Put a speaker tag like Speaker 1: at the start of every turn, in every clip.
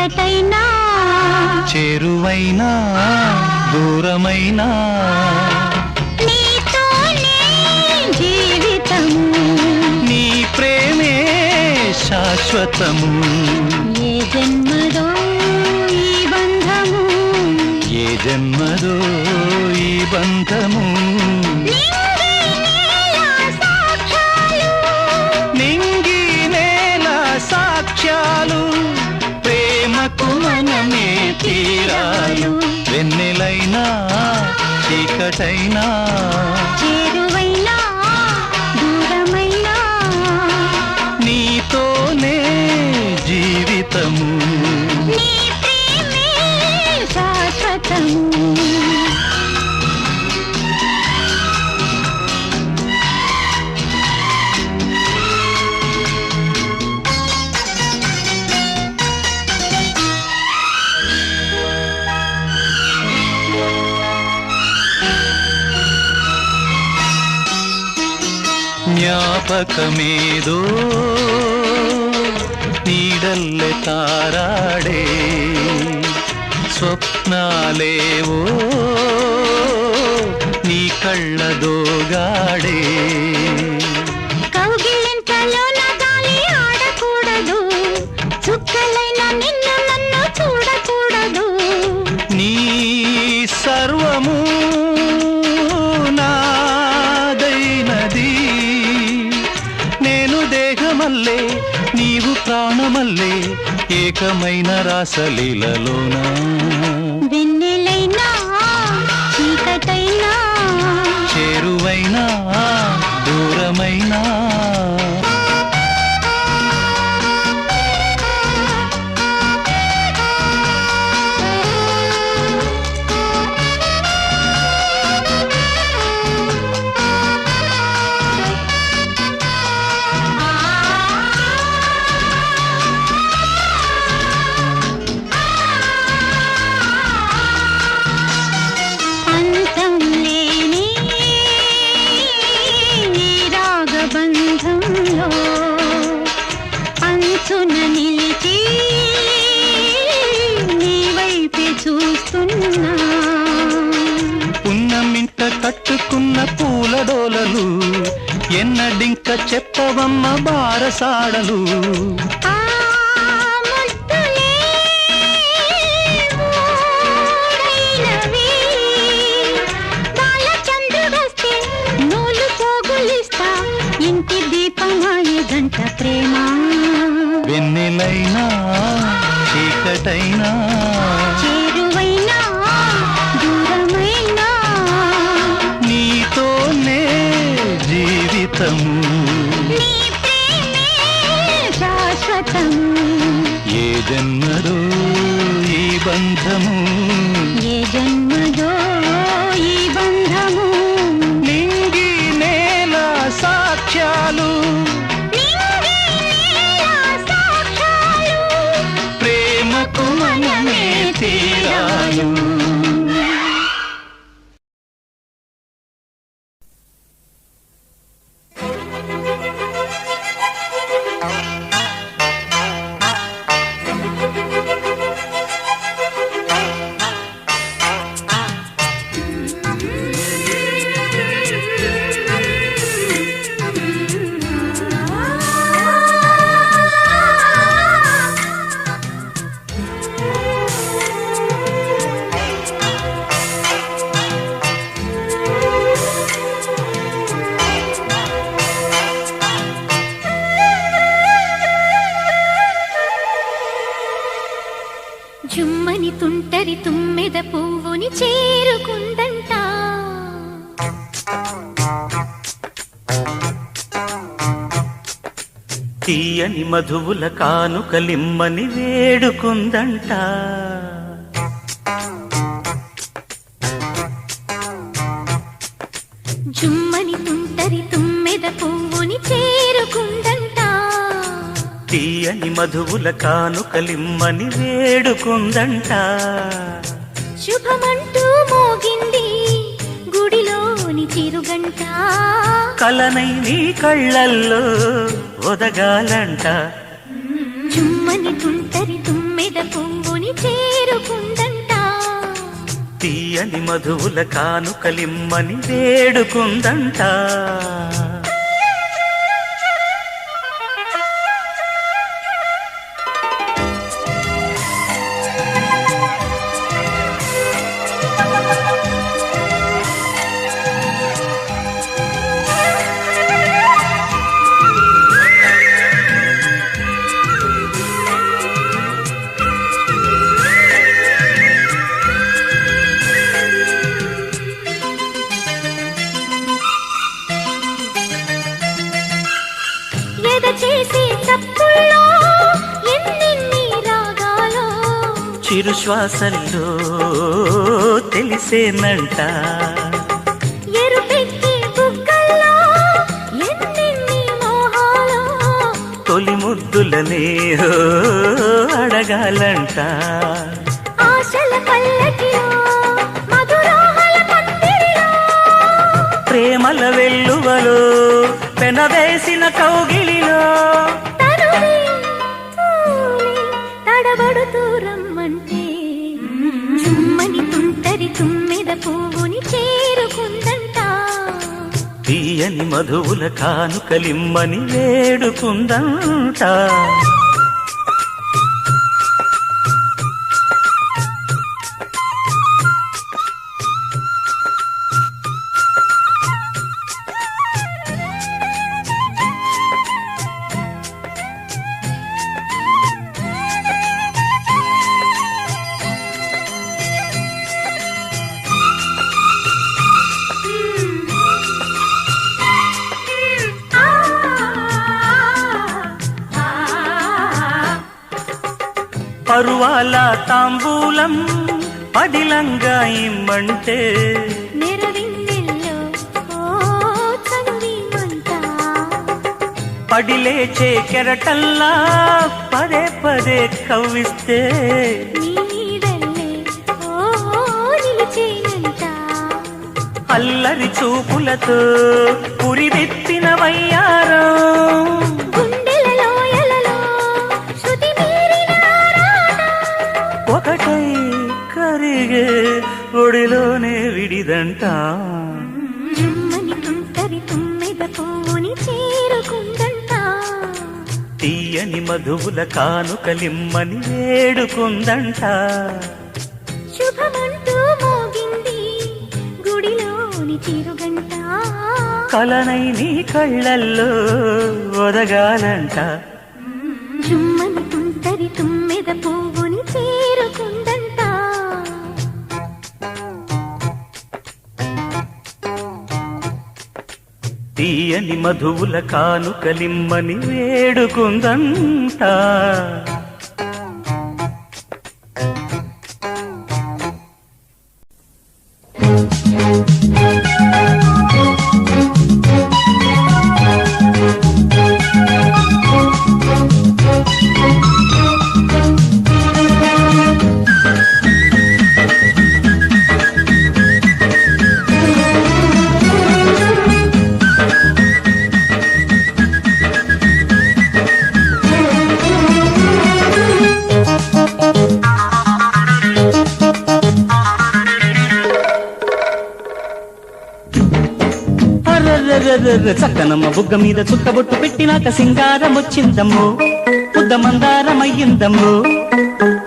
Speaker 1: చీకటైనా
Speaker 2: చేరువైనా దూరమైనా
Speaker 1: నీతోనే జీవితము
Speaker 2: నీ ప్రేమే శాశ్వతము
Speaker 1: ఏ జన్మదో ఈ బంధము
Speaker 2: ఏ జన్మదో ఈ బంధము నింగి నేల సాక్ష్యాలు ప్రేమకు మనమే తీరాలు వెన్నెలైనా చీకటైనా
Speaker 1: చేరువైనా దూరమైనా
Speaker 2: నీతోనే జీవితము
Speaker 1: నీ ప్రేమే శాశ్వతము
Speaker 2: ಜ್ಞಾಪಕಮೇದೋ ನೀಡಲ್ಲೆ ತಾರಾಡೆ ಸ್ವಪ್ನಾಲೇವೋ నీ కళ్ళదోగాడే
Speaker 1: కౌగిలింతలోన గాలి ఆడకూడదు చుక్కలైన నిన్ను నన్ను చూడకూడదు
Speaker 2: నీ సర్వము నాదైనది నేను దేహమల్లే నీవు ప్రాణమల్లే ఏకమైన రాసలీలలోనా
Speaker 1: వెన్నెలైనా చీకటైనా
Speaker 2: చేరువైనా దూరమైనా
Speaker 1: అంతం లేని ఈ రాగబంధంలో అంచున నిలిచి నీ వైపే చూస్తున్నా
Speaker 2: ఉన్నమింట కట్టుకున్న పూలడోలలు ఎన్నడింక చెప్పవమ్మ బారసాడలు
Speaker 1: ఆ ముద్దులే మూడైనవి బాలచంద్రుడొస్తే నూలు పోగులిస్తా ఇంటి దీపమాయే గంట ప్రేమ
Speaker 2: వెన్నెలైనా చీకటైనా
Speaker 1: చేరువైనా దూరమైనా
Speaker 2: నీతోనే జీవితము
Speaker 1: నీ ప్రేమే శాశ్వతము
Speaker 2: ఏ జన్మదో ఈ బంధము
Speaker 1: ఏ జన్మదో ఈ బంధము
Speaker 2: నింగి నేల సాక్ష్యాలు
Speaker 1: నింగి నేల సాక్ష్యాలు
Speaker 2: ప్రేమకు మనమే తీరాలు
Speaker 1: జుమ్మని తుంటరి తుమ్మెద పువ్వుని చేరుకుందంట
Speaker 2: తీయని మధువుల కానుకలిమ్మని వేడుకుందంట
Speaker 1: జుమ్మని తుంటరి తుమ్మెద పువ్వుని చేరుకుందంట
Speaker 2: తీయని మధువుల కానుకలిమ్మని వేడుకుందంట
Speaker 1: శుభమంటూ మోగింది గుడిలోని చిరుగంట
Speaker 2: కలనై నీ కళ్ళల్లో ఒదగాలంట
Speaker 1: జుమ్మని తుంటరి తుమ్మెద పువ్వుని చేరుకుందంట
Speaker 2: తీయని మధువుల కానుకలిమ్మని వేడుకుందంట
Speaker 1: చేసే తప్పుల్లో ఎన్నెన్ని రాగాలో
Speaker 2: చిరు శ్వాసల్లో తెలిసేనంట
Speaker 1: ఎరుపెక్కి బుగ్గల్లో ఎన్నెన్ని మోహాలో
Speaker 2: తొలి ముద్దులనే అడగాలంట
Speaker 1: ఆశల పల్లకిలో మధురోహల పందిరిలో
Speaker 2: ప్రేమల వెల్లువలో పెనవేసిన కౌగిలిలో
Speaker 1: తనువే తూలి తడబడుతూ రమ్మంటే చుమ్మని తుంటరి తుమ్మెద పువ్వుని చేరుకుందంట
Speaker 2: తీయని మధువుల కానుకలిమ్మని వేడుకుందంట పరువాల తాంబూలం పడిలంగా ఇమ్మంటే
Speaker 1: నెరవిందెల్లో ఓ చనువిమంట
Speaker 2: పడిలేచే కెరటల్లా పదే పదే కవ్విస్తే
Speaker 1: నీ నీడల్లే ఓ నిలిచేనంట
Speaker 2: అల్లరి చూపులతో పురివెత్తిన వయ్యారం
Speaker 1: గుండెల లోయలలో శృతి మీరిన ఆరాటం
Speaker 2: ఒకటై కరిగే ఒడిలోనే విడిదంట
Speaker 1: చుమ్మని తుంటరి తుమ్మెద పువ్వుని చేరుకుందంట
Speaker 2: తీయని మధువుల కానుకలిమ్మని వేడుకుందంట
Speaker 1: శుభమంటూ మోగింది గుడిలోని చిరుగంట
Speaker 2: కలనై నీ కళ్ళల్లో ఒదగాలంట
Speaker 1: చుమ్మని తుంటరి తుమ్మెద పువ్వుని చేరుకుందంట
Speaker 2: తీయని మధువుల కానుకలిమ్మని వేడుకుందంట చక్కనమ్మ బుగ్గ మీద చుక్కబొట్టు పెట్టినాక సింగారం వచ్చిందమ్మో ముద్ద మందారమయ్యిందమ్మో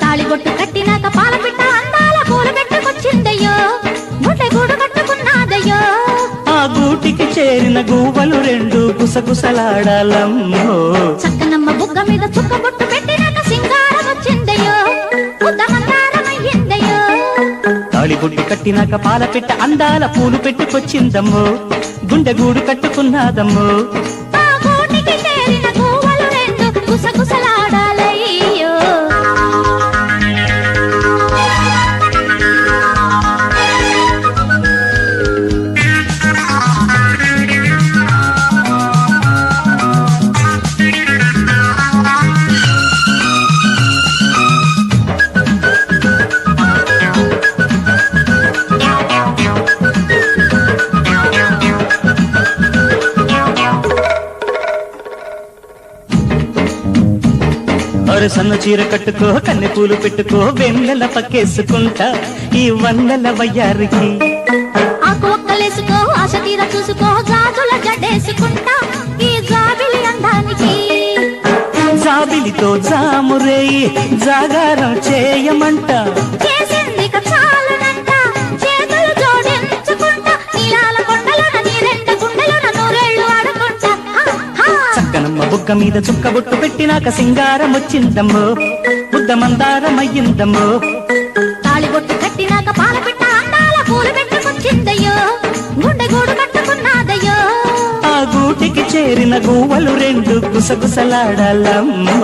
Speaker 1: తాళిబొట్టు కట్టినాక పాలపిట్ట అందాల పూల పెట్టుకొచ్చిందయ్యో ముట్టగూడు కట్టుకున్నాదయ్యో
Speaker 2: ఆ గూటికి చేరిన గువ్వలు రెండు గుసగుసలాడాలమ్మో
Speaker 1: చక్కనమ్మ బుగ్గ మీద చుక్కబొట్టు పెట్టినాక సింగారం వచ్చిందయ్యో ముద్ద మందారమయ్యిందయ్యో
Speaker 2: తాళిబొట్టు కట్టినాక పాలపిట్ట అందాల పూలు పెట్టుకొచ్చిందమ్మో గుండెగూడు కట్టుకున్నాదమ్మో
Speaker 1: ఆ గూటికి చేరిన గువ్వలు రెండు గుసగుసలాడాలయ్యో
Speaker 2: సన్న చీర కట్టుకో కన్నె పూలు పెట్టుకో వెన్నెల పక్కేసుకుంటా ఈ వన్నెల వయ్యారికి
Speaker 1: ఆకు ఒక్కలేసుకో ఆశ తీర చూసుకో జాజుల జడేసుకుంటా ఈ జాబిలి అందానికి
Speaker 2: జాబిలితో జామురేయి జాగారం చేయమంట
Speaker 1: చేసింది చాలునంట చేతులు జోడించుకుంటా నీలాల కొండలోన నీ రెండు గుండెలోన నూరేళ్లు ఆడుకుంటా
Speaker 2: చక్కనమ్మ బుగ్గ మీద చుక్కబొట్టు పెట్టినాక సింగారం వచ్చిందమ్మో బుద్ధ మందారమయ్యిందమ్మో
Speaker 1: తాళిబొట్టు కట్టినాక పాల పిట్ట అందాల పూలు పెట్టుకొచ్చిందయ్యో గుండె గూడు కట్టుకున్నాదయ్యో
Speaker 2: ఆ గూటికి చేరిన గువ్వలు రెండు గుసగుసలాడాలమ్మో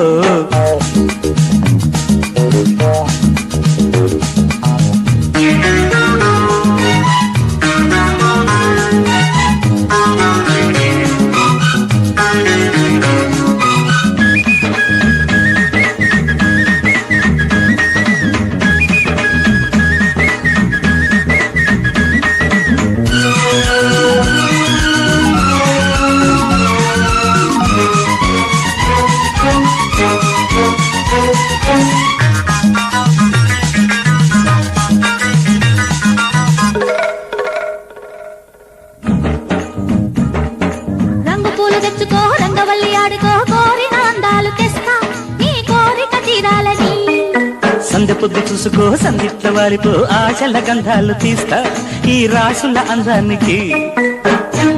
Speaker 1: రంగు పూలు తెచ్చుకో రంగవల్లి ఆడుకో కోరిన అందాలు తెస్తా నీ కోరిక తీరాలని
Speaker 2: సందె పొద్దు చూసుకో సందిట్ల వారితో ఆశల గంధాలు తీస్తా ఈ రాసుల అందానికి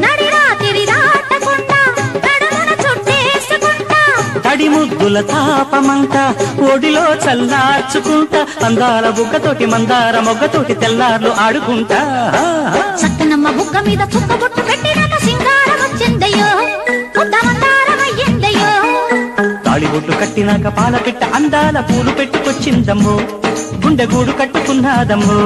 Speaker 1: నడి రాత్రి దాటకుండా నడుమున చుట్టేసుకుంటా
Speaker 2: తడి ముద్దుల తాపమంతా ఒడిలో చల్లార్చుకుంటా అందాల బుగ్గతోటి మందార మొగ్గతోటి తెల్లార్లు ఆడుకుంటా
Speaker 1: చక్కనమ్మ బుగ్గ మీద చుక్కబొట్టు పెట్టినాక సింగారం వచ్చిందయ్యో ముద్ద మందారమయ్యిందయ్యో
Speaker 2: తాళిబొట్టు కట్టినాక పాల పెట్ట అందాల పూలు పెట్టుకొచ్చిందమ్మో గుండె గూడు కట్టుకున్నాదమ్మో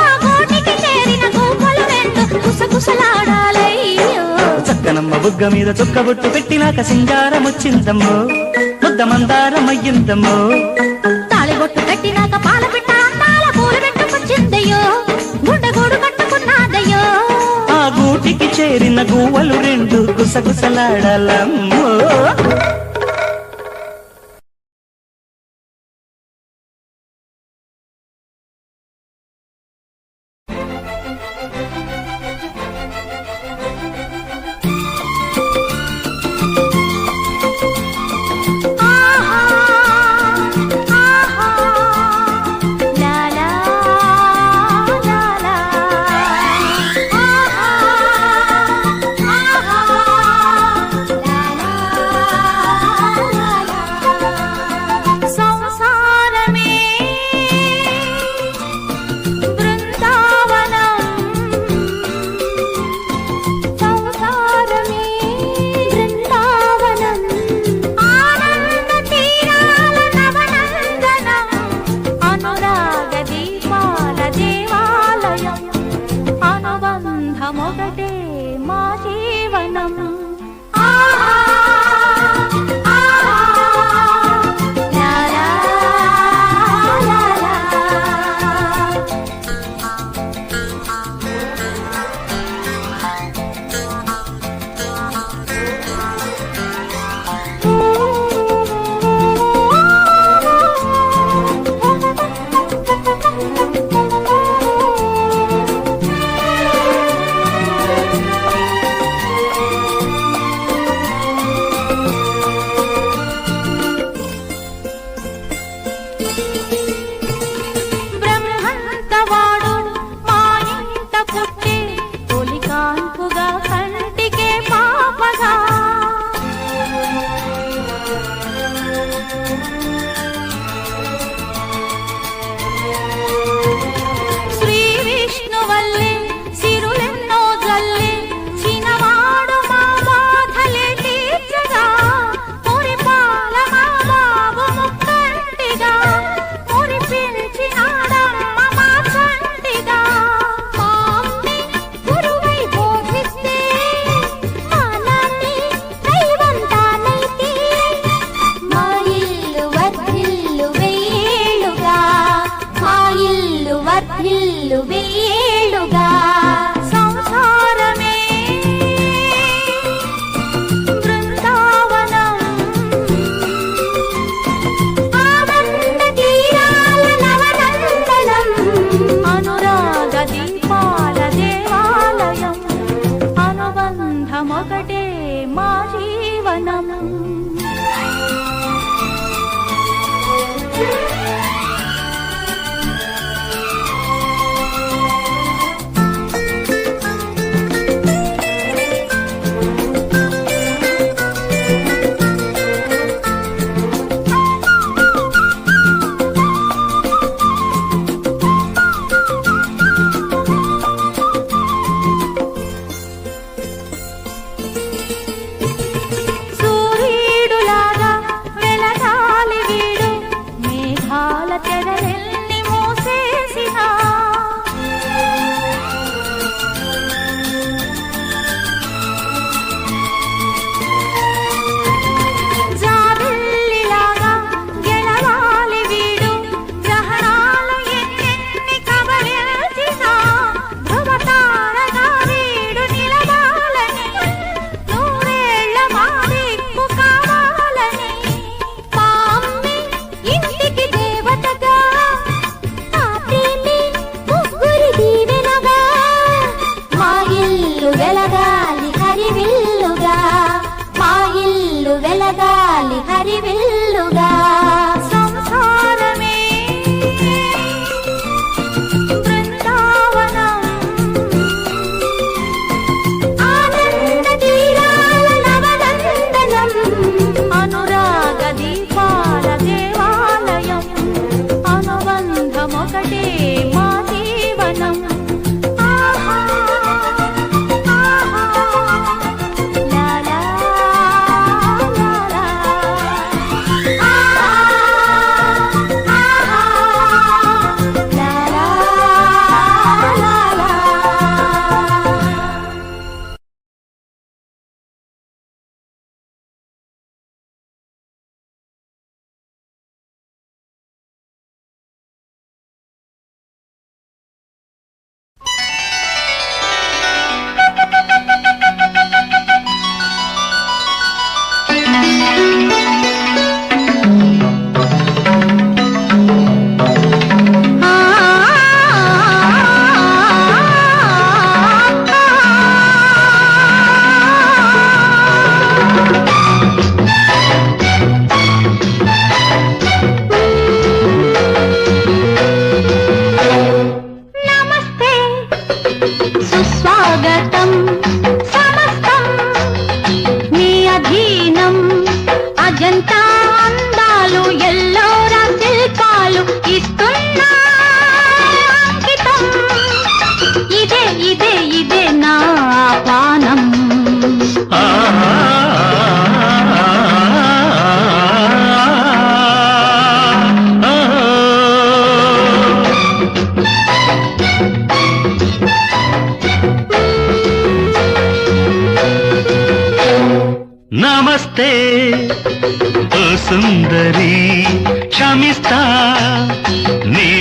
Speaker 1: ఆ గూటికి చేరిన గువ్వలు రెండు గుసగుసలాడాలయ్యో
Speaker 2: చక్కనమ్మ బుగ్గ మీద చుక్కబొట్టు పెట్టినాక సింగారం వచ్చిందమ్మో ముద్ద మందారమయ్యిందమ్మో
Speaker 1: తాళిబొట్టు కట్టినాక పాల పిట్ట అందాల పూలు పెట్టుకొచ్చిందయ్యో గుండె గూడు కట్టుకున్నాదయ్యో
Speaker 2: ఆ గూటికి చేరిన గువ్వలు రెండు గుసగుసలాడాలమ్మో
Speaker 1: మొదటే మా జీవనం వర్ధిల్లు వేళుగా సంసారమే బృందావనం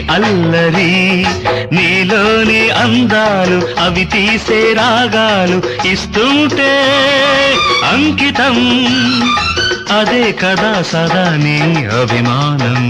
Speaker 2: అల్లరి నీలోని అందాలు అవి తీసే రాగాలు ఇస్తుంటే అంకితం అదే కదా సదా నీ అభిమానం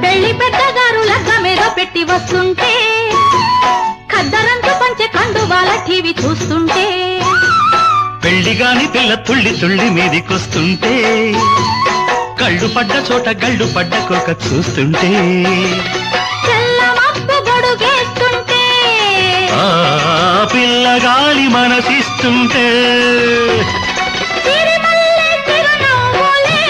Speaker 1: పెళ్లి పెద్దగారు లగ్గమేదో పెట్టి వస్తుంటే ఖద్దరంతో పంచే కండువాల టీవీ చూస్తుంటే
Speaker 2: పెళ్లిగాని పిల్ల తుళ్ళి తుళ్ళి మీదికొస్తుంటే కళ్ళు పడ్డ చోట గళ్ళు పడ్డ కోక చూస్తుంటే
Speaker 1: చెల్లమప్పు గొడుగేస్తుంటే
Speaker 2: ఆ పిల్లగాలి మనసిస్తుంటే
Speaker 1: సిరిమల్లె చిరునవ్వులే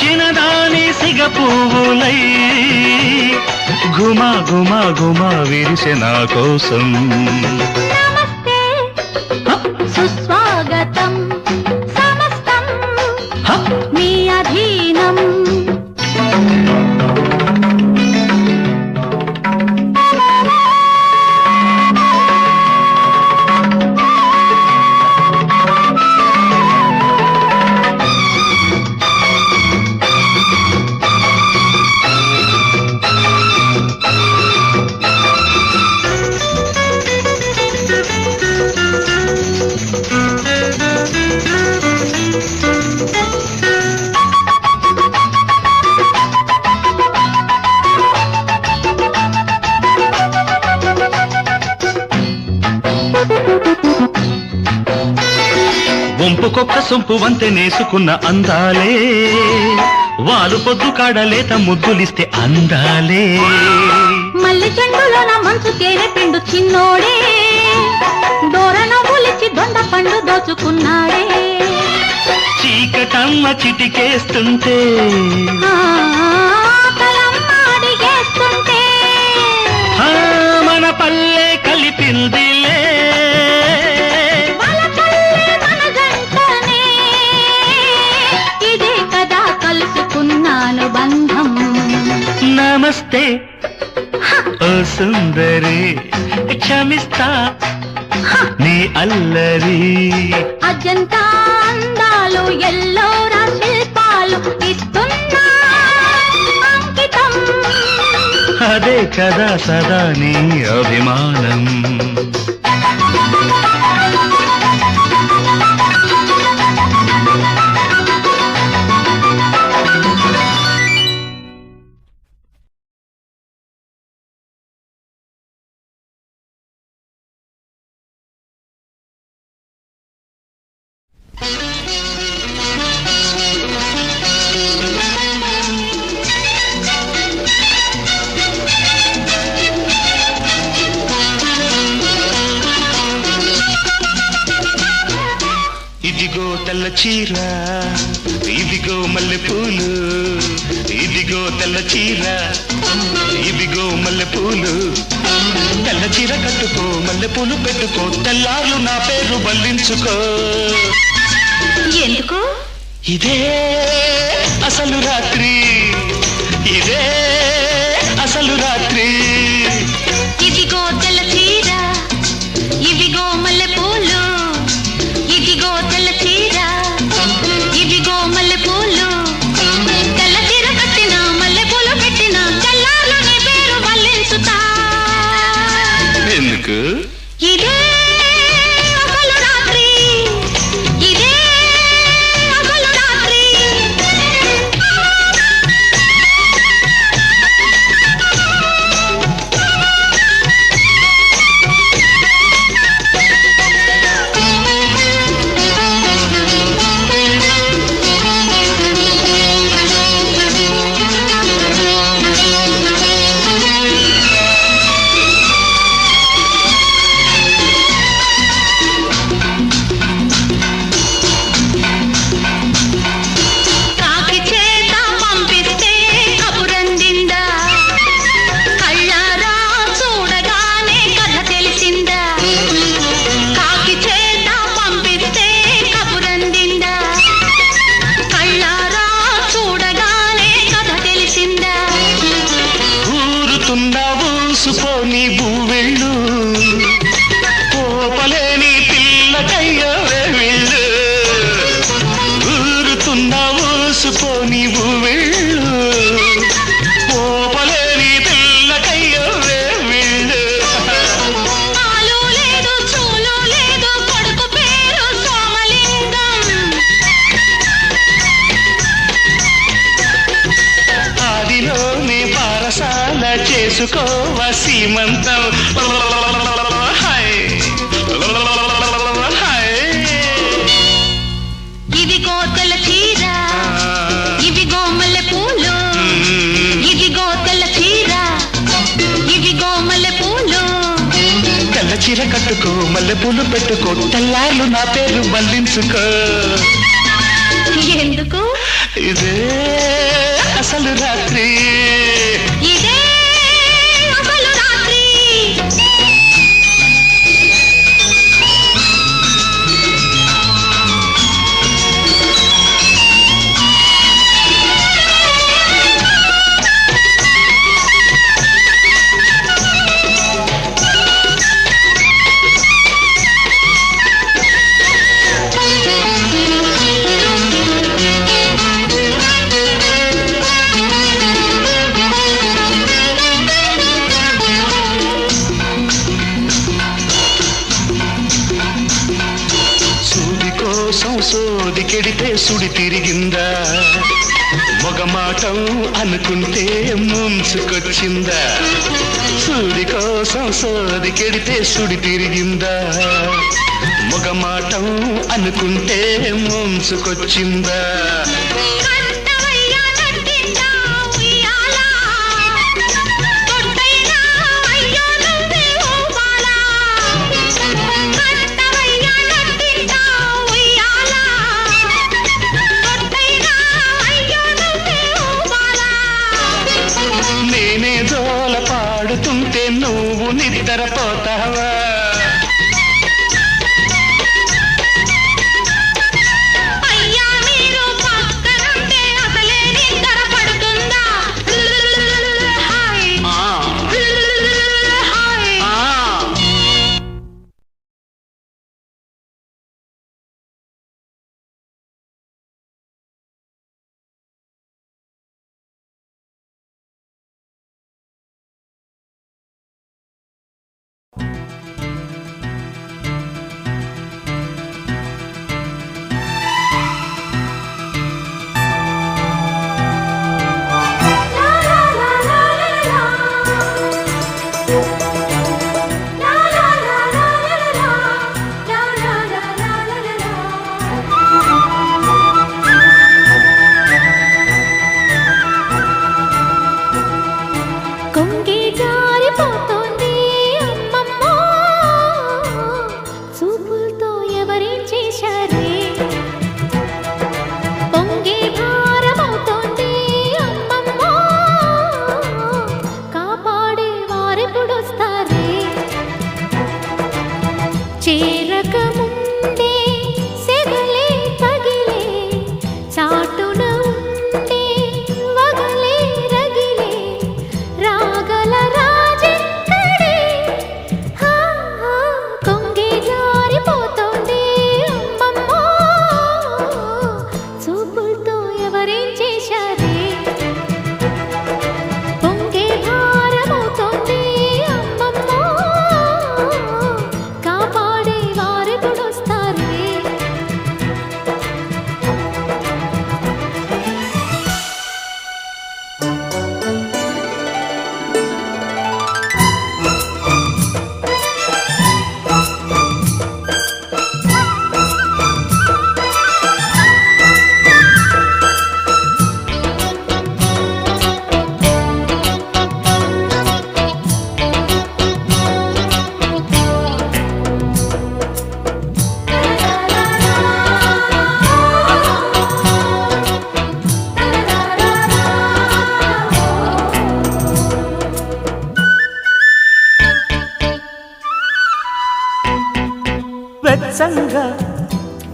Speaker 2: చిన్నదాని సిగ పువ్వులై గుమా గుమా గుమా విరిసె నా కోసం
Speaker 1: నమస్తే సుస్వాగతం సమస్తం మీ అధీనం
Speaker 2: వంపుకొక్క సొంపు వంతె నేసుకున్న అందాలే వాలు పొద్దు కాడలేత ముద్దులిస్తే అందాలే
Speaker 1: మల్లి చెండులోన మంచు తేనె పిండు చిన్నోడే దూర నవ్వులిచ్చి దొండ పండు దోచుకున్నాడే
Speaker 2: చీకటమ్మ చిటికేస్తుంటే
Speaker 1: కలమ్మ అడిగేస్తుంటే
Speaker 2: ఆ, మన పల్లె కలిపిందిలే
Speaker 1: వలపల్లె మన జంటనే ఇదే కదా కలుసుకున్నాను బంధం
Speaker 2: నమస్తే ఓ సుందరి క్షమిస్తా నీ అల్లరి
Speaker 1: అజంతా అందాలు ఎల్లోరా శిల్పాలు ఇస్తున్నా అంకితం
Speaker 2: అదే కదా సదా నీ అభిమానం ఇదిగో తెల్ల చీర ఇదిగో మల్లెపూలు ఇదిగో తెల్ల చీర ఇదిగో మల్లెపూలు తెల్ల చీర కట్టుకో మల్లెపూలు పెట్టుకో తెల్లార్లు నా పేరు బల్లించుకో
Speaker 1: ఎందుకు
Speaker 2: ఇదే అసలు రాత్రి ఇదే అసలు రాత్రి
Speaker 1: ఇదిగో తెల్ల చీర ఇదిగో మల్లెపూలు ఇదిగో తెల్ల చీర ఇదిగో మల్లెపూలు తెల్ల చీర కట్టిన మల్లెపూలు పెట్టిన తెల్లార్లు నీ పేరు వల్లించుతా
Speaker 2: ఎందుకు
Speaker 1: ఇదే అసలు రాత్రి ఇదే అసలు రాత్రి
Speaker 2: చూసుకో నీవు వెళ్ళు ఓపలేని పిల్లకయ్యో వెళ్ళు
Speaker 1: ఆలు లేదు చూలు లేదు కొడుకు పేరు సోమలింగం
Speaker 2: ఆదిలోనే పారసాల చేసుకోవ సీమంతం
Speaker 1: ఇదిగో తెల్ల చీర ఇవిగో మల్లె పూలు ఇదిగో తెల్ల చీర ఇవిగో మల్లె పూలు
Speaker 2: తెల్ల చీర కట్టుకో మల్లె పూలు పెట్టుకో తెల్లార్లు నా పేరు మళ్ళించుకో
Speaker 1: ఎందుకు
Speaker 2: ఇదే అసలు రాత్రి
Speaker 1: ఇదే అసలు రాత్రి
Speaker 2: సూది కోసం సోది కెడితే సుడి తిరిగిందా మొగమాటం అనుకుంటే ముంచుకొచ్చిందా సూది కోసం సోది కెడితే సుడి తిరిగిందా మొగమాటం అనుకుంటే ముంచుకొచ్చిందా
Speaker 1: కంటవయ్యా నట్టిందా ఉయ్యాల కొట్టైనా అయ్యో నువ్వే ఊపాలా కంటవయ్యా నట్టిందా ఉయ్యాల కొట్టైనా అయ్యో నువ్వే ఊపాలా
Speaker 2: నేనే జోల పాడుతుంటే నువ్వు నిద్రపోతావా
Speaker 1: అయ్యా మీరు పక్కనుంటే అసలే నిద్ర పడుతుందా హాయ్ హాయ్ కొంగి జారిపోతోంది అమ్మమ్మో చూపులతో ఎవరేం చేశారే పొంగి భారమవుతోంది అమ్మమ్మో కాపాడే వారెప్పుడొస్తారే చేరక ముందే సెగలే తగిలే చాటున ఉండే వగలే రగిలే రాగల రాజెక్కడే హా హా కొంగి జారిపోతోంది అమ్మమ్మో చూపులతో ఎవరేం చేశారే పొంగే భారమవుతోంది అమ్మమ్మో కాపాడే వారెప్పుడొస్తారే
Speaker 2: వెచ్చంగా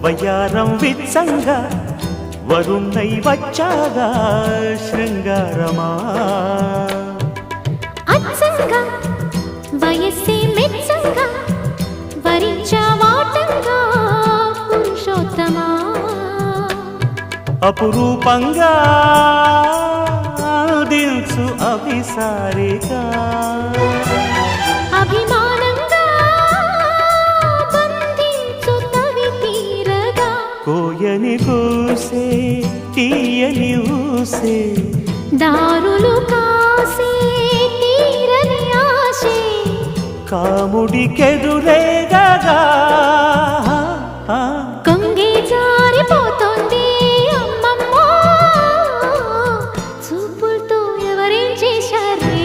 Speaker 2: వయ్యారం విచ్చంగా వరుణై వచ్చాగా శృంగారమా
Speaker 1: అచ్చంగా వయస్సే మెచ్చంగా వరించా వాటంగా పురుషోత్తమా
Speaker 2: అపురూపంగా దిల్సు అభిసారిగా
Speaker 1: అభిమానంగా బంధించు తవి తీరగా
Speaker 2: కోయని కూసే తీయని ఊసే
Speaker 1: దారులు కాసే తీరని ఆశే
Speaker 2: కాముడికెదురేగా
Speaker 1: కొంగే జారిపోతోంది అమ్మమ్మ చూపులతో ఎవరేం చేశారే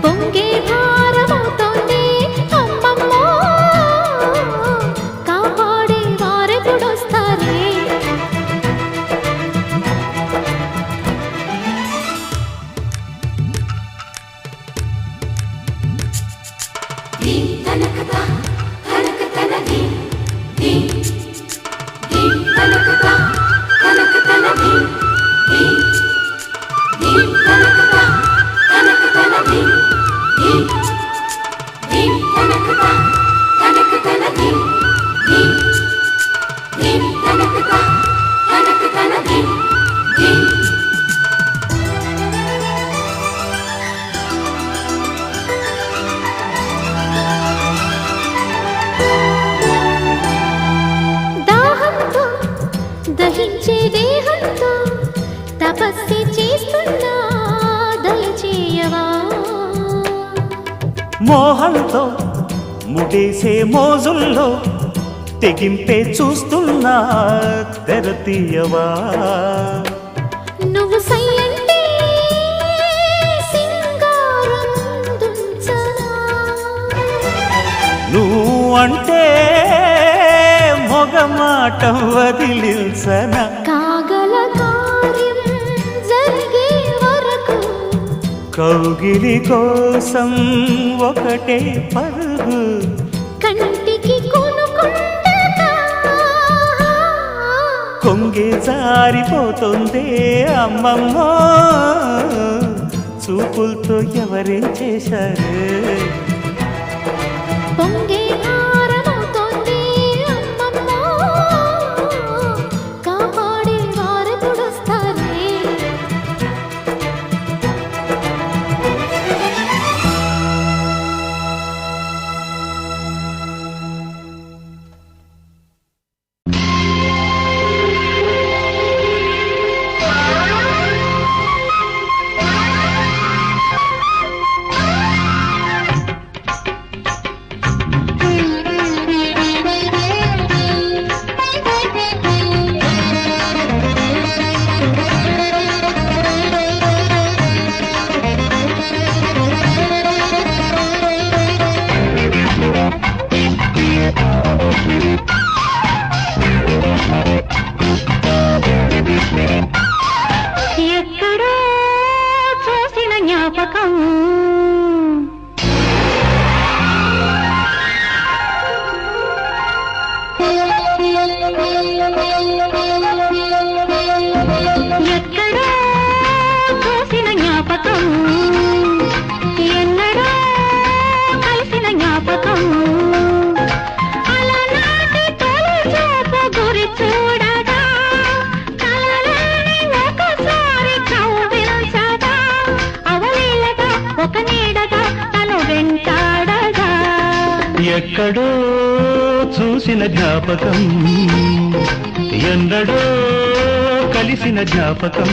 Speaker 1: పొంగే భారమవుతోంది అమ్మమ్మ కాపాడే వారెప్పుడొస్తారే దాహంతో దహించే దేహంతో తపస్సు చేస్తున్నా దయచేయవా
Speaker 2: మోహంతో ముడేసే మోజుల్లో తెగింపే చూస్తున్నా తెరతీయవా
Speaker 1: నువ్వు సయ్యంటే సింగారం దుంచనా
Speaker 2: నువ్వు అంటే మొగమాటం వదిలించన
Speaker 1: కాగల కార్యం జరిగే వరకు
Speaker 2: కౌగిలి కోసం ఒకటే పరుగు
Speaker 1: కంటికి కొనుకుంటా
Speaker 2: కొంగే జారిపోతుంది అమ్మమ్మ చూపులతో ఎవరేం చేశారు
Speaker 1: పొంగే హారమవుతోంది అమ్మమ్మ కాపాడే వారెప్పుడొస్తారే ఎక్కడో చూసిన జ్ఞాపకం ఎక్కడో చూసిన జ్ఞాపకం ఎన్నడో కలిసిన జ్ఞాపకం అలనాటి తొలి చూపు గురి చూడగా కలలోని ఒకసారి కవ్వించగా అవలీలగా ఒక నీడగా తను వెంటాడగా
Speaker 2: ఎక్కడో చూసిన జ్ఞాపకం ఎన్నడో కలిసిన జ్ఞాపకం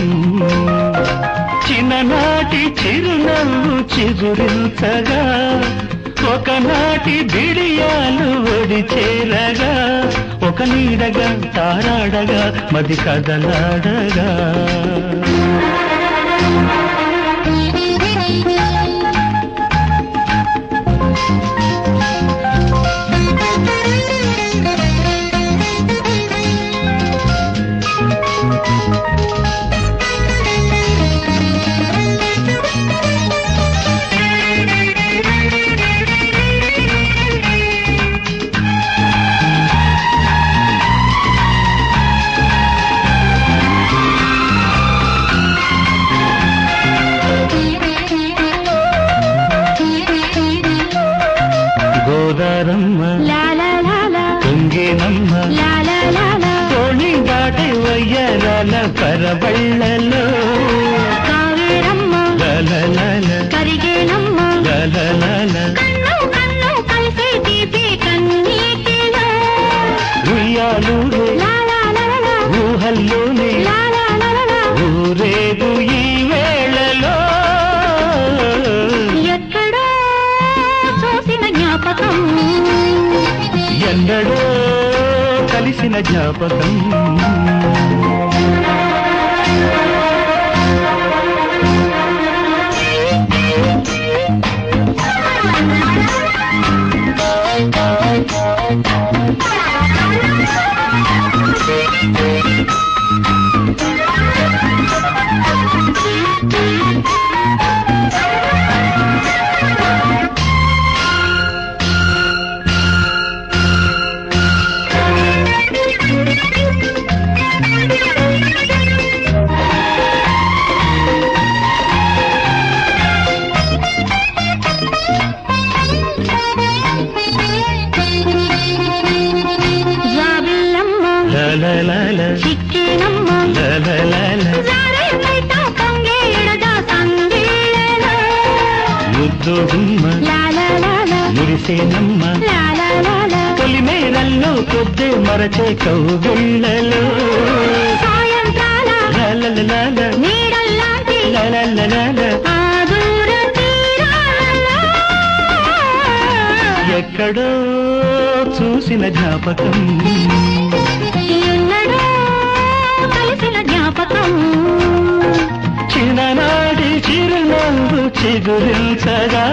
Speaker 2: చిన్ననాటి చిరునవ్వు చిగురించగా ఒకనాటి బిడియాలు ఒడి చేరగా ఒక నీడగా తారాడగా మది కదలాడగా కరబళ్ళలో
Speaker 1: కావేరమ్మ
Speaker 2: లలలల
Speaker 1: కరిగేనమ్మ
Speaker 2: లలలల
Speaker 1: కన్ను కన్ను కలిసే తీపి కన్నీటిలో
Speaker 2: ఉయ్యాలూరే
Speaker 1: లాలాలాలా
Speaker 2: ఊహల్లోనే
Speaker 1: లాలాలాలా
Speaker 2: ఊరేగు ఈ వేళలో
Speaker 1: ఎక్కడో చూసిన జ్ఞాపకం
Speaker 2: ఎన్నడో కలిసిన జ్ఞాపకం
Speaker 1: జాబిల్లమ్మ
Speaker 2: లలలల
Speaker 1: చిక్కినమ్మ
Speaker 2: లలలల
Speaker 1: జారే బయట పొంగే ఎడదా సంగీళలో
Speaker 2: ముద్దు గుమ్మ
Speaker 1: లాలాలాలా
Speaker 2: మురిసేనమ్మ
Speaker 1: లాలాలాలా
Speaker 2: తొలి మేరల్లో కొద్దే మరచే కౌగిళ్ళలో
Speaker 1: సాయంకాల
Speaker 2: లలలల
Speaker 1: నీడల్లాంటి
Speaker 2: లలలల
Speaker 1: ఆ దూర తీరాలలో
Speaker 2: ఎక్కడో చూసిన జ్ఞాపకం
Speaker 1: ఎన్నడో కలిసిన జ్ఞాపకం
Speaker 2: చిన్ననాటి చిరునవ్వు చిగురించగా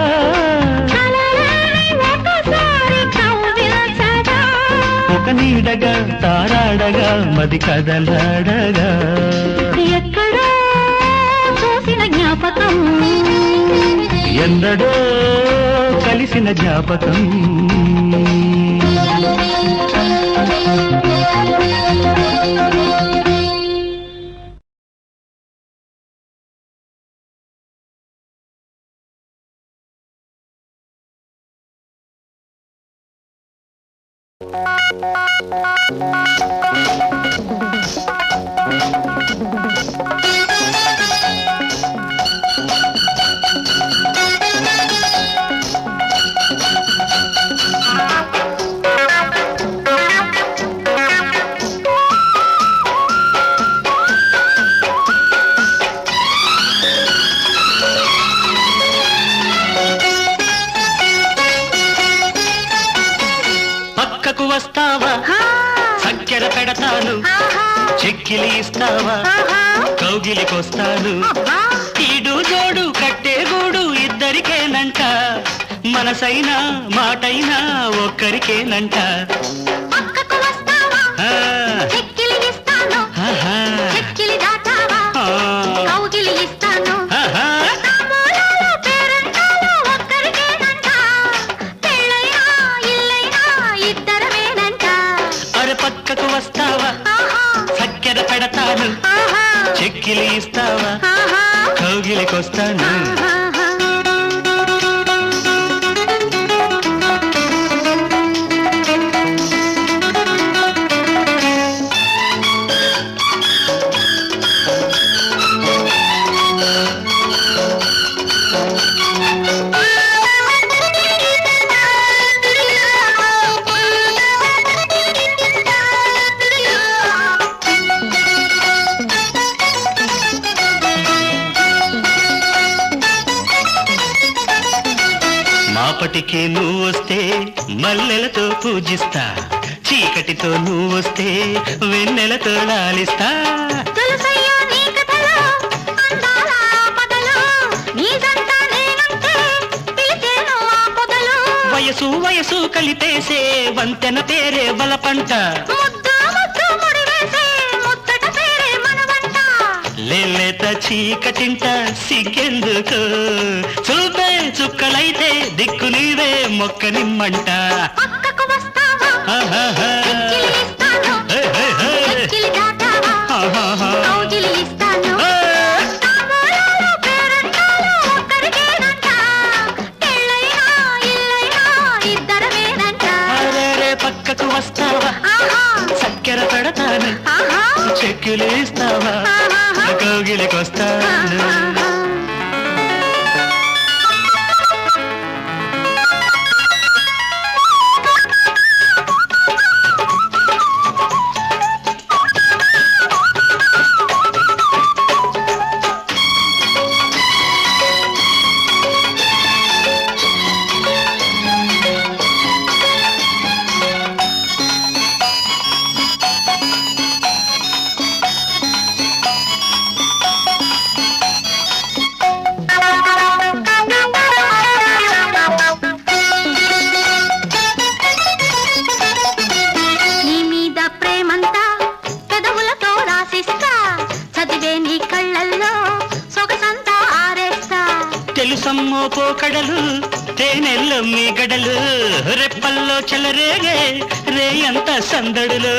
Speaker 1: కలలని ఒకసారి కవ్వించగా
Speaker 2: ఒక నీడగా తారాడగా మది కదలాడగా
Speaker 1: ఎక్కడో చూసిన జ్ఞాపకం
Speaker 2: ఎన్నడో కలిసిన జ్ఞాపకం పక్కకు వస్తావా చక్కెర పెడతాను చెక్కిలి ఇస్తావా కౌగిలికొస్తాను ఈడు జోడు కట్టే గూడు ఇద్దరికేనంట మనసైనా మాటైనా ఒక్కరికేనంట
Speaker 1: పక్కకు వస్తావా
Speaker 2: ఆ,
Speaker 1: చెక్కిలి ఇస్తాను
Speaker 2: ఆహా,
Speaker 1: చెక్కిలి దాటావా
Speaker 2: ఆ,
Speaker 1: కౌగిలి ఇస్తాను
Speaker 2: ఆహా.
Speaker 1: తాంబూలాలు పేరంటాలు ఒక్కరికేనంట పెళ్ళైనా ఇల్లైనా ఇద్దరమేనంట
Speaker 2: అరే పక్కకు వస్తావా
Speaker 1: ఆహా
Speaker 2: చక్కెర పెడతాను
Speaker 1: ఆహా
Speaker 2: చెక్కిలి ఇస్తావా
Speaker 1: ఆహా
Speaker 2: కౌగిలికొస్తాను
Speaker 1: ఆహా
Speaker 2: మాపటికి నువ్వు వస్తే మల్లెలతో పూజిస్తా చీకటితో నువ్వు వస్తే వెన్నెలతో లాలిస్తా
Speaker 1: తెలుసయ్యా నీ కథలో అందాల పదలో నీ జంట నేనంటే పిలిచేను ఆ పొదలో
Speaker 2: వయసు వయసు కలిపేసే వంతెన పేరే బలపంట
Speaker 1: ముద్దు ముద్దు ముడివేసే ముద్దట పేరే మనవంట
Speaker 2: లేత చీకటింట సిగ్గెందుకు చూపే చుక్కలైతే దిక్కు నీవే మొక్క నిమ్మంట
Speaker 1: పక్కకు వస్తావా
Speaker 2: ఆహాహా.
Speaker 1: చెక్కిలి ఇస్తాను
Speaker 2: హే, హే, హే.
Speaker 1: చెక్కిలి దాటావా
Speaker 2: ఆహాహా.
Speaker 1: కౌగిలి ఇస్తాను
Speaker 2: ఆ.
Speaker 1: తాంబూలాలు పేరంటాలు ఒక్కరికేనంట పెళ్ళైనా ఇల్లైనా ఇద్దరమేనంట
Speaker 2: అరెరే పక్కకు వస్తావా
Speaker 1: ఆహా
Speaker 2: చక్కెర పెడతాను
Speaker 1: ఆహా
Speaker 2: చెక్కులు ఇస్తావా పోకడలు తేనెల్లో మీ గడలు రెప్పల్లో చెలరేగే రేయంత సందడులు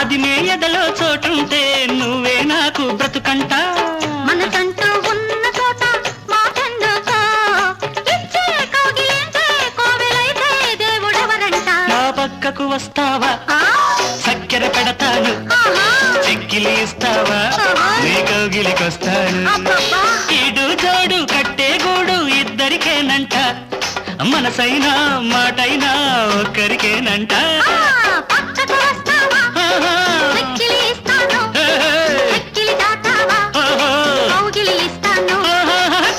Speaker 2: అది నే ఎదలో చోటుంటే నువ్వే నాకు బ్రతుకంట
Speaker 1: మనకంటూ ఉన్న చోట మాటెందుకో ఇచ్చే కౌగిలించే కోవెలైతే దేవుడెవరంట
Speaker 2: నా పక్కకు వస్తావా చక్కెర పెడతాను చెక్కిలి ఇస్తావా నీ కౌగిలికొస్తాను ఈడు జోడు కట్టే గూడు ఇద్దరికేనంట మనసైనా మాటైనా ఒక్కరికేనంట
Speaker 1: పక్కకు వస్తావా చెక్కిలి ఇస్తాను చెక్కిలి దాటావా కౌగిలి ఇస్తాను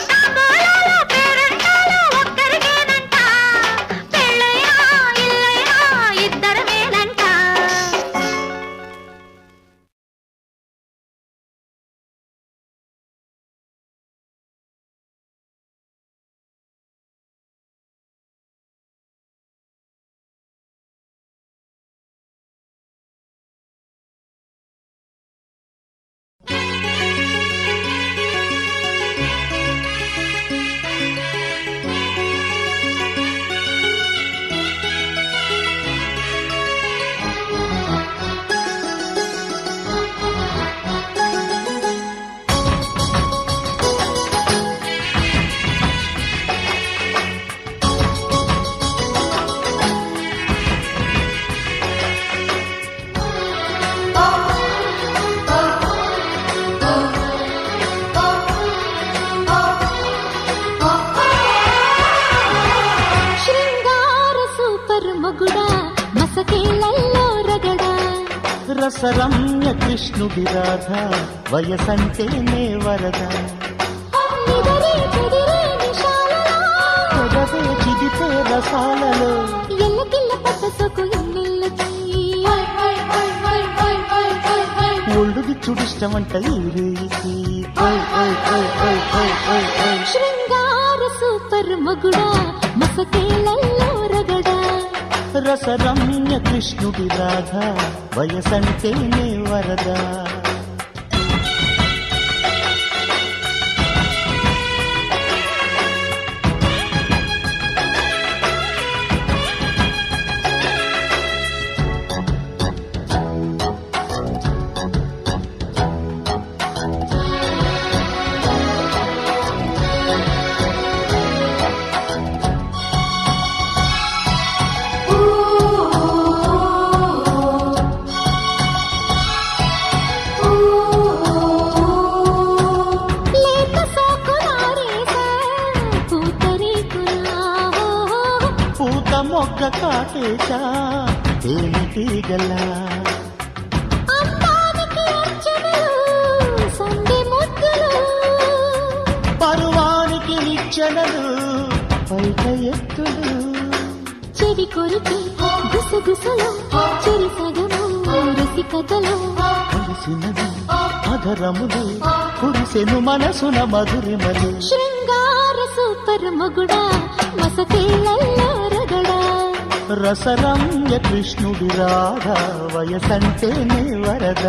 Speaker 1: తాంబూలాలు పేరంటాలు ఒక్కరికేనంట పెళ్ళైనా ఇల్లైనా ఇద్దరమేనంట
Speaker 2: రసరమ్య కృష్ణుడి రాధ వయసంటేనే వరద పొదవే చిదిపే రసాలలో ఒళ్ళుది చుడిష్టమంట ఈరేకి
Speaker 1: శృంగార సూపర్ మగుడా మసకేళ్ళల్లో రగడా
Speaker 2: రసరమ్య కృష్ణుడి రాధ వయసంటేనే వరద మొగ్గ కాటేశా ఏమిటి గల పరువానికి నిచ్చెనలు పైట ఎత్తులు
Speaker 1: చెవి కొరికి గుసగుసలో చెరి సగము రసికతలో
Speaker 2: కలిసినది అధరములు కురిసెను మనసున మధురిమలు
Speaker 1: శృంగార సూపర్ మగుడా మసకేళ్ళల్లో రగడా
Speaker 2: రసరమ్య కృష్ణుడి రాధ వయసంటేనే వరద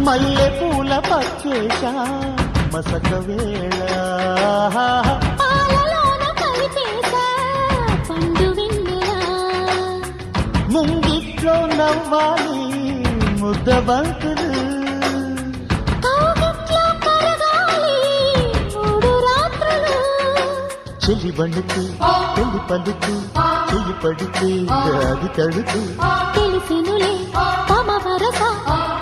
Speaker 2: మల్లె పూల పచ్చేశా మసక వేళ ముంగిట్లో నవ్వాలి ముద్ద బంతులు చెలి బండుకు చెల్లి పలుకు చెయ్యి పడితే అది తడుకు
Speaker 1: తెలిసినులే తమ వరస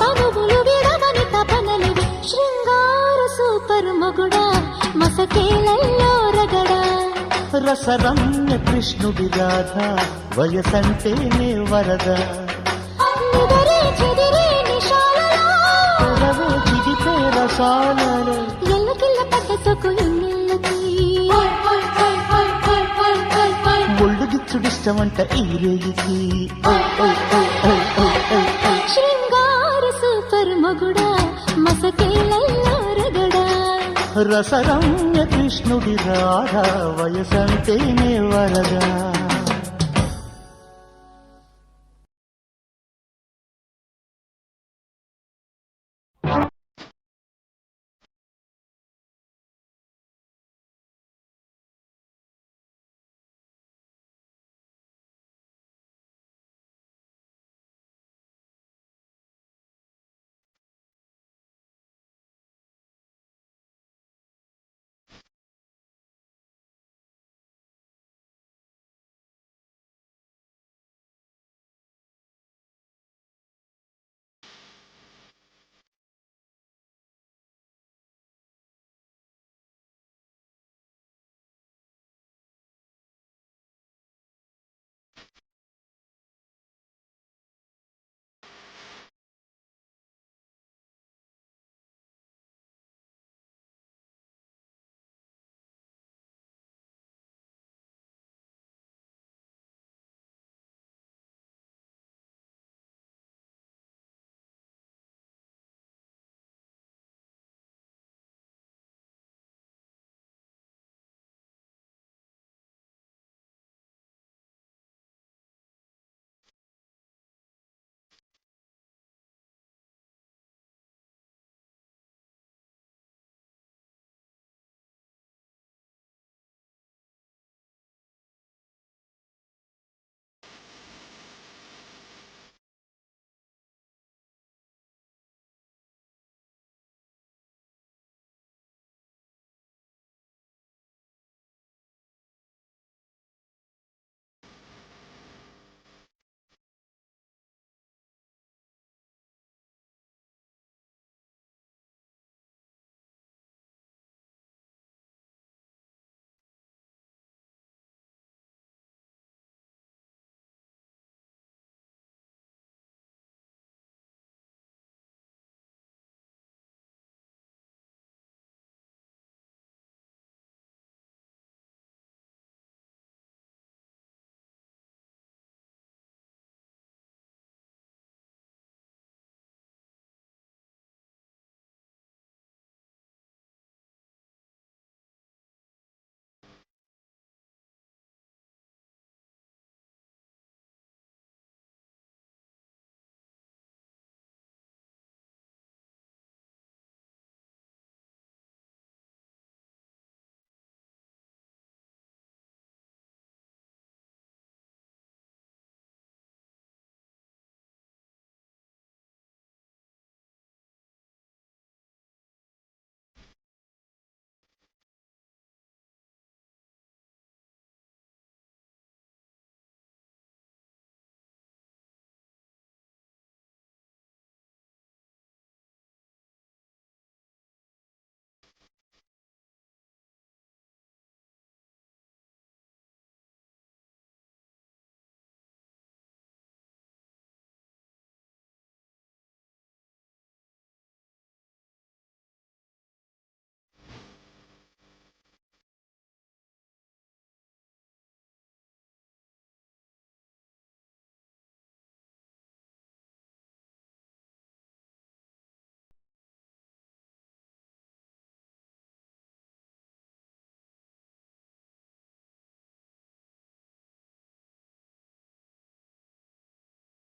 Speaker 1: తనువులు విడవని తపనలివి శృంగార సూపర్ మగుడా మసకేళ్ళల్లో రగడా
Speaker 3: రసరమ్య కృష్ణుడి రాధ వయసంటేనే వరద
Speaker 1: నిదరే చెదిరే నిశాలలో
Speaker 3: పెదవే చిగిపే రసాలలో
Speaker 1: ఎల్లకిల్ల పడ్డ సొక్కు ఎన్నెల్లకి
Speaker 3: ఒళ్ళు గిచ్చుడిష్టమంట ఈ రేగికి
Speaker 1: శృంగార సూపర్ మగుడా మసకేళ్ళల్లో రగడా
Speaker 3: రసరమ్య కృష్ణుడి రాధ వయసంటేనే వరద